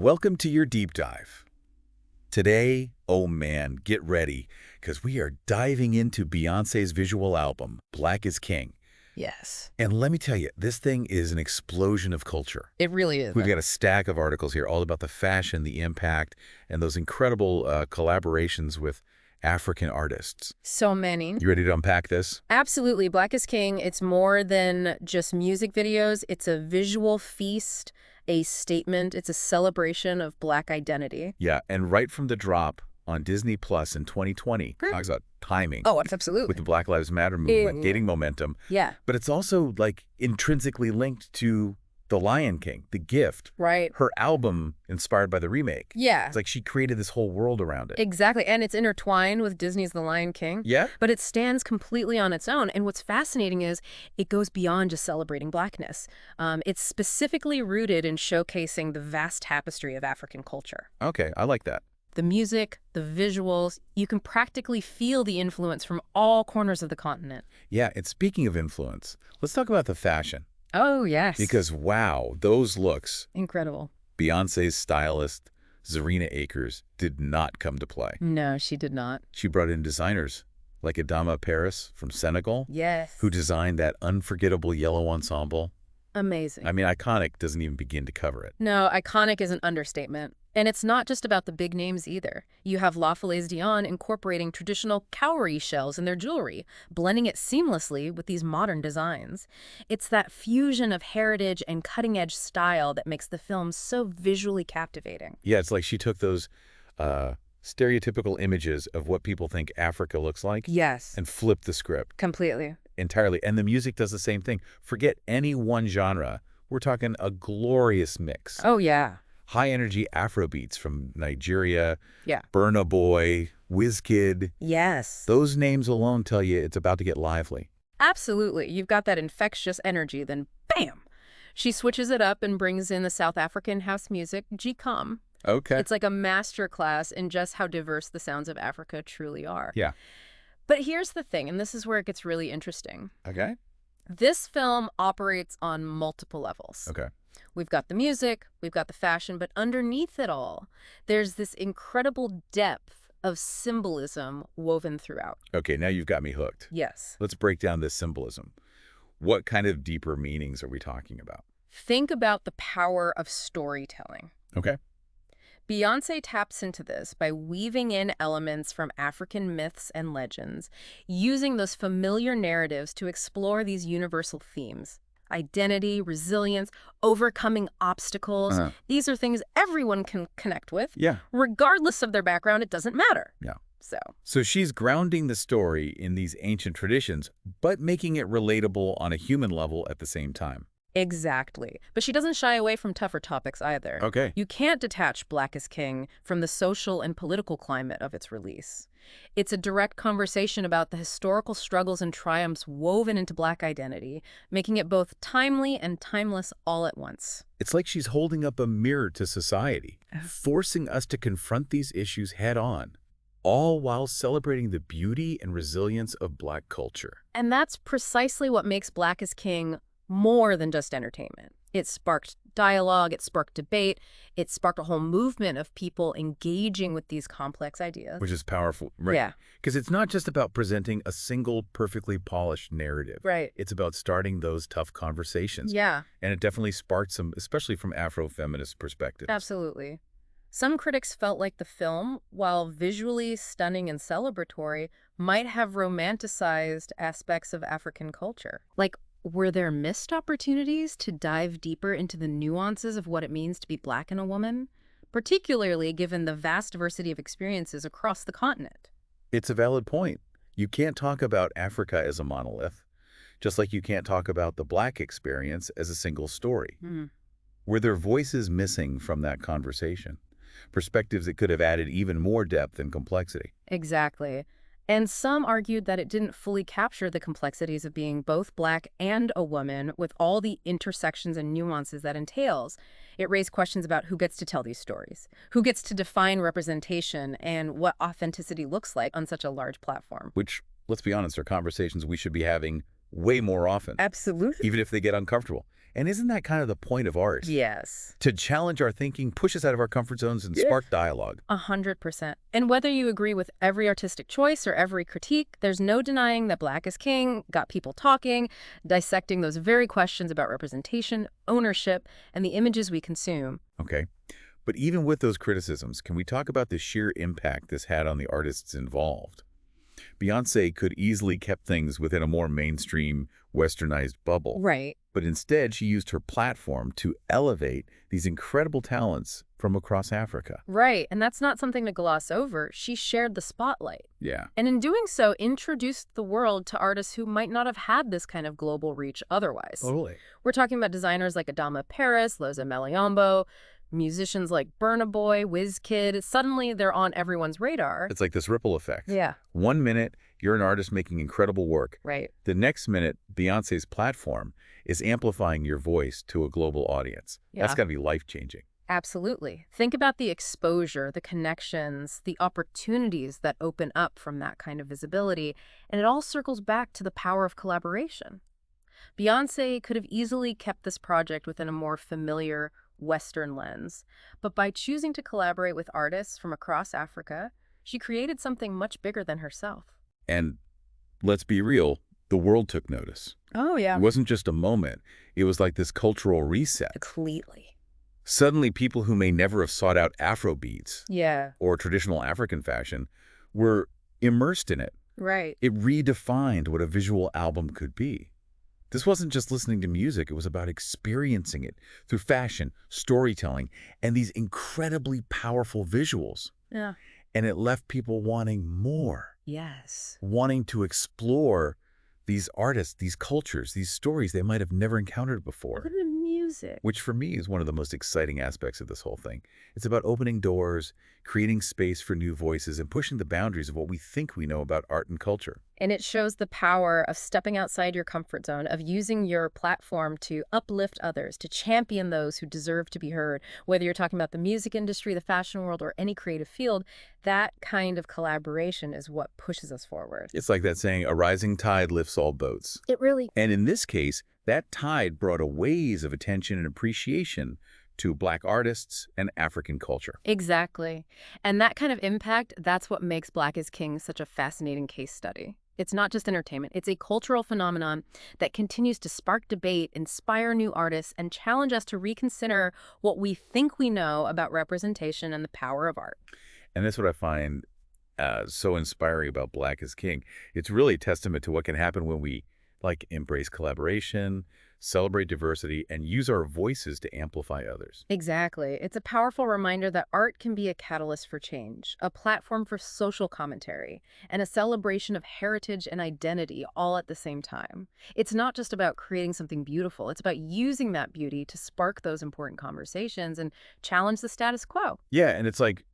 Welcome to your deep dive. Today, oh man, get ready, because we are diving into Beyoncé's visual album, Black is King. Yes. And let me tell you, this thing is an explosion of culture. It really is. We've got a stack of articles here all about the fashion, the impact, and those incredible collaborations with African artists. So many. You ready to unpack this? Absolutely. Black is King. It's more than just music videos. It's a visual feast, a statement. It's a celebration of Black identity. Yeah, and right from the drop on Disney Plus in 2020, talks about timing. Oh, absolutely. With the Black Lives Matter movement, gaining momentum. Yeah. But it's also like intrinsically linked to The Lion King, The Gift. Right. Her album inspired by the remake. Yeah. It's like she created this whole world around it. Exactly. And it's intertwined with Disney's The Lion King. Yeah? But it stands completely on its own. And what's fascinating is it goes beyond just celebrating Blackness. It's specifically rooted in showcasing the vast tapestry of African culture. Okay, I like that. The music, the visuals, you can practically feel the influence from all corners of the continent. Yeah, and speaking of influence, let's talk about the fashion. Oh, yes. Because, wow, those looks. Incredible. Beyoncé's stylist, Zarina Akers, did not come to play. No, she did not. She brought in designers like Adama Paris from Senegal. Yes. Who designed that unforgettable yellow ensemble. Amazing. I mean, iconic doesn't even begin to cover it. No, iconic is an understatement. And it's not just about the big names either. You have La Falaise Dion incorporating traditional cowrie shells in their jewelry, blending it seamlessly with these modern designs. It's that fusion of heritage and cutting-edge style that makes the film so visually captivating. Yeah, it's like she took those stereotypical images of what people think Africa looks like. Yes. And flipped the script. Completely. Entirely. And the music does the same thing. Forget any one genre. We're talking a glorious mix. Oh, yeah. High-energy Afrobeats from Nigeria, Yeah. Burna Boy, Wizkid. Yes. Those names alone tell you it's about to get lively. Absolutely. You've got that infectious energy, then bam! She switches it up and brings in the South African house music, G-Com. Okay. It's like a master class in just how diverse the sounds of Africa truly are. Yeah. But here's the thing, and this is where it gets really interesting. Okay. This film operates on multiple levels. Okay. We've got the music, we've got the fashion, but underneath it all, there's this incredible depth of symbolism woven throughout. Okay, now you've got me hooked. Yes. Let's break down this symbolism. What kind of deeper meanings are we talking about? Think about the power of storytelling. Okay. Beyoncé taps into this by weaving in elements from African myths and legends, using those familiar narratives to explore these universal themes. Identity, resilience, overcoming obstacles. These are things everyone can connect with. Yeah. Regardless of their background, it doesn't matter. Yeah. So she's grounding the story in these ancient traditions, but making it relatable on a human level at the same time. exactly. But she doesn't shy away from tougher topics either. Okay. You can't detach Black is King from the social and political climate of its release. It's a direct conversation about the historical struggles and triumphs woven into Black identity, making it both timely and timeless all at once. It's like she's holding up a mirror to society, forcing us to confront these issues head on, all while celebrating the beauty and resilience of Black culture. And that's precisely what makes Black is King more than just entertainment. It sparked dialogue, it sparked debate, it sparked a whole movement of people engaging with these complex ideas. Which is powerful, right? Yeah. Because it's not just about presenting a single perfectly polished narrative. Right. It's about starting those tough conversations. Yeah. And it definitely sparked some, especially from Afro-feminist perspectives. Absolutely. Some critics felt like the film, while visually stunning and celebratory, might have romanticized aspects of African culture. Like, were there missed opportunities to dive deeper into the nuances of what it means to be Black and a woman, particularly given the vast diversity of experiences across the continent? It's a valid point. You can't talk about Africa as a monolith, just like you can't talk about the Black experience as a single story. Were there voices missing from that conversation? Perspectives that could have added even more depth and complexity? Exactly. And some argued that it didn't fully capture the complexities of being both Black and a woman with all the intersections and nuances that entails. It raised questions about who gets to tell these stories, who gets to define representation, and what authenticity looks like on such a large platform. Which, let's be honest, are conversations we should be having way more often. Absolutely. Even if they get uncomfortable. And isn't that kind of the point of art? Yes. To challenge our thinking, push us out of our comfort zones, and Yeah. spark dialogue. 100%. And whether you agree with every artistic choice or every critique, there's no denying that Black is King got people talking, dissecting those very questions about representation, ownership, and the images we consume. Okay. But even with those criticisms, can we talk about the sheer impact this had on the artists involved? Beyoncé could easily kept things within a more mainstream, westernized bubble. Right. But instead, she used her platform to elevate these incredible talents from across Africa. Right. And that's not something to gloss over. She shared the spotlight. Yeah. And in doing so, introduced the world to artists who might not have had this kind of global reach otherwise. Totally. We're talking about designers like Adama, Loza, Maléombho, musicians like Burna Boy, Kid. Suddenly, they're on everyone's radar. It's like this ripple effect. Yeah. 1 minute, you're an artist making incredible work. Right. The next minute, Beyoncé's platform is amplifying your voice to a global audience. Yeah. That's got to be life-changing. Absolutely. Think about the exposure, the connections, the opportunities that open up from that kind of visibility, and it all circles back to the power of collaboration. Beyoncé could have easily kept this project within a more familiar Western lens, but by choosing to collaborate with artists from across Africa, she created something much bigger than herself. And let's be real, the world took notice. Oh, yeah. It wasn't just a moment. It was like this cultural reset. Completely. Suddenly, people who may never have sought out Afro beats Yeah. or traditional African fashion were immersed in it. Right. It redefined what a visual album could be. This wasn't just listening to music. It was about experiencing it through fashion, storytelling, and these incredibly powerful visuals. Yeah. And it left people wanting more, Yes. wanting to explore these artists, these cultures, these stories they might have never encountered before. Look at the music. Which for me is one of the most exciting aspects of this whole thing. It's about opening doors, creating space for new voices, and pushing the boundaries of what we think we know about art and culture. And it shows the power of stepping outside your comfort zone, of using your platform to uplift others, to champion those who deserve to be heard. Whether you're talking about the music industry, the fashion world, or any creative field, that kind of collaboration is what pushes us forward. It's like that saying, a rising tide lifts all boats. It really... And in this case, that tide brought a waves of attention and appreciation to Black artists and African culture. Exactly. And that kind of impact, that's what makes Black is King such a fascinating case study. It's not just entertainment. It's a cultural phenomenon that continues to spark debate, inspire new artists, and challenge us to reconsider what we think we know about representation and the power of art. And that's what I find so inspiring about Black is King. It's really a testament to what can happen when we embrace collaboration, celebrate diversity, and use our voices to amplify others. Exactly. It's a powerful reminder that art can be a catalyst for change, a platform for social commentary, and a celebration of heritage and identity all at the same time. It's not just about creating something beautiful. It's about using that beauty to spark those important conversations and challenge the status quo. Yeah, and it's like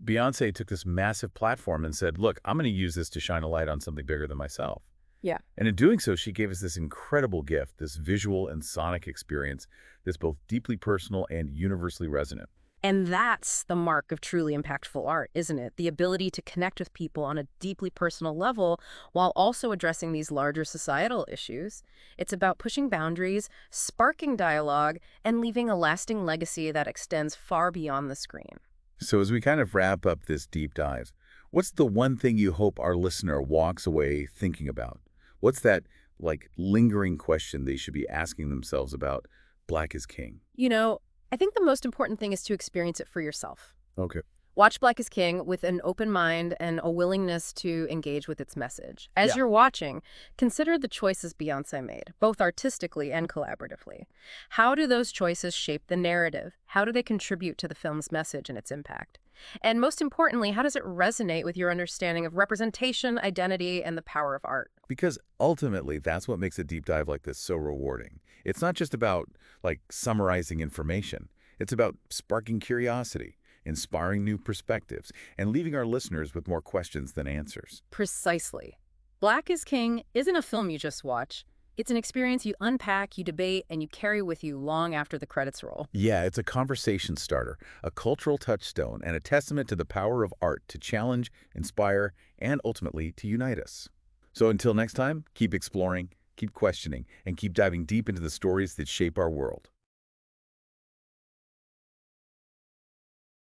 Beyoncé took this massive platform and said, look, I'm going to use this to shine a light on something bigger than myself. Yeah. And in doing so, she gave us this incredible gift, this visual and sonic experience that's both deeply personal and universally resonant. And that's the mark of truly impactful art, isn't it? The ability to connect with people on a deeply personal level while also addressing these larger societal issues. It's about pushing boundaries, sparking dialogue, and leaving a lasting legacy that extends far beyond the screen. So as we kind of wrap up this deep dive, what's the one thing you hope our listener walks away thinking about? What's that, lingering question they should be asking themselves about Black is King? You know, I think the most important thing is to experience it for yourself. Okay. Watch Black is King with an open mind and a willingness to engage with its message. As Yeah. you're watching, consider the choices Beyoncé made, both artistically and collaboratively. How do those choices shape the narrative? How do they contribute to the film's message and its impact? And most importantly, how does it resonate with your understanding of representation, identity, and the power of art? Because ultimately, that's what makes a deep dive like this so rewarding. It's not just about, summarizing information. It's about sparking curiosity, inspiring new perspectives, and leaving our listeners with more questions than answers. Precisely. Black is King isn't a film you just watch. It's an experience you unpack, you debate, and you carry with you long after the credits roll. Yeah, it's a conversation starter, a cultural touchstone, and a testament to the power of art to challenge, inspire, and ultimately to unite us. So until next time, keep exploring, keep questioning, and keep diving deep into the stories that shape our world.